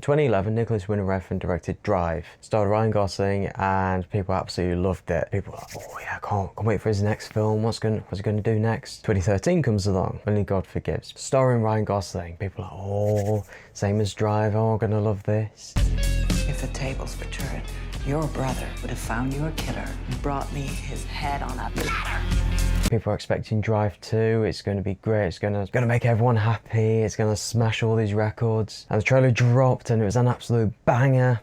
2011, Nicolas Winding Refn directed Drive. Starred Ryan Gosling, and people absolutely loved it. People were like, oh yeah, can't wait for his next film. What's he gonna do next? 2013 comes along, Only God Forgives. Starring Ryan Gosling. People are like, oh, same as Drive, oh, I'm gonna love this. If the tables were turned, your brother would have found your killer and brought me his head on a platter. People are expecting Drive 2, it's going to be great, it's going to make everyone happy, it's going to smash all these records. And the trailer dropped and it was an absolute banger.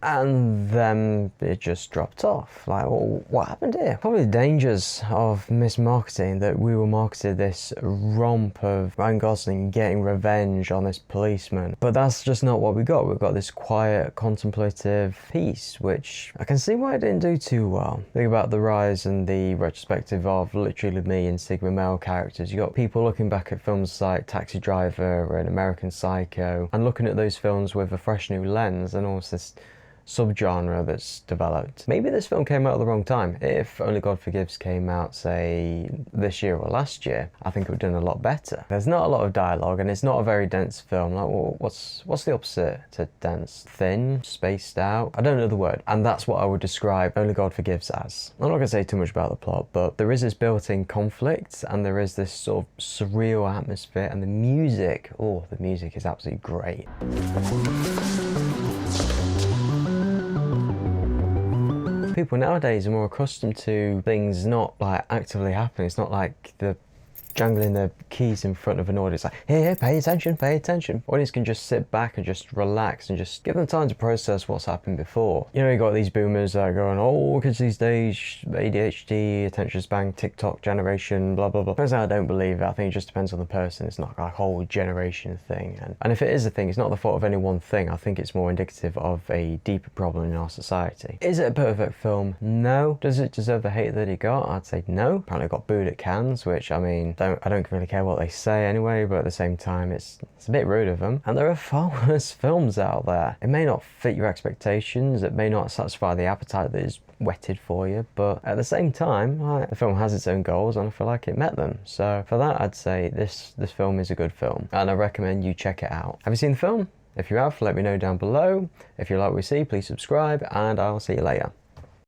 And then it just dropped off. Like, well, what happened here? Probably the dangers of mismarketing, that we were marketed this romp of Ryan Gosling getting revenge on this policeman. But that's just not what we got. We got this quiet, contemplative piece, which I can see why it didn't do too well. Think about the rise and the retrospective of literally me and Sigma male characters. You got people looking back at films like Taxi Driver and American Psycho and looking at those films with a fresh new lens, and almost this subgenre that's developed. Maybe this film came out at the wrong time. If Only God Forgives came out, say, this year or last year, I think it would have done a lot better. There's not a lot of dialogue and it's not a very dense film. Like, well, what's the opposite to dense? Thin? Spaced out? I don't know the word. And that's what I would describe Only God Forgives as. I'm not going to say too much about the plot, but there is this built-in conflict and there is this sort of surreal atmosphere, and the music, oh, the music is absolutely great. People nowadays are more accustomed to things not like actively happening. It's not like the jangling the keys in front of an audience like, here, pay attention, pay attention. Audience can just sit back and just relax and just give them time to process what's happened before. You know, you got these boomers that are going, oh, kids these days, ADHD, attention span, TikTok generation, blah, blah, blah. Personally, I don't believe it. I think it just depends on the person. It's not like a whole generation thing. And if it is a thing, it's not the fault of any one thing. I think it's more indicative of a deeper problem in our society. Is it a perfect film? No. Does it deserve the hate that it got? I'd say no. Apparently it got booed at Cannes, which, I mean, I don't really care what they say anyway, but at the same time, it's a bit rude of them. And there are far worse films out there. It may not fit your expectations, it may not satisfy the appetite that is whetted for you, but at the same time, like, the film has its own goals and I feel like it met them. So for that, I'd say this film is a good film and I recommend you check it out. Have you seen the film? If you have, let me know down below. If you like what you see, please subscribe and I'll see you later.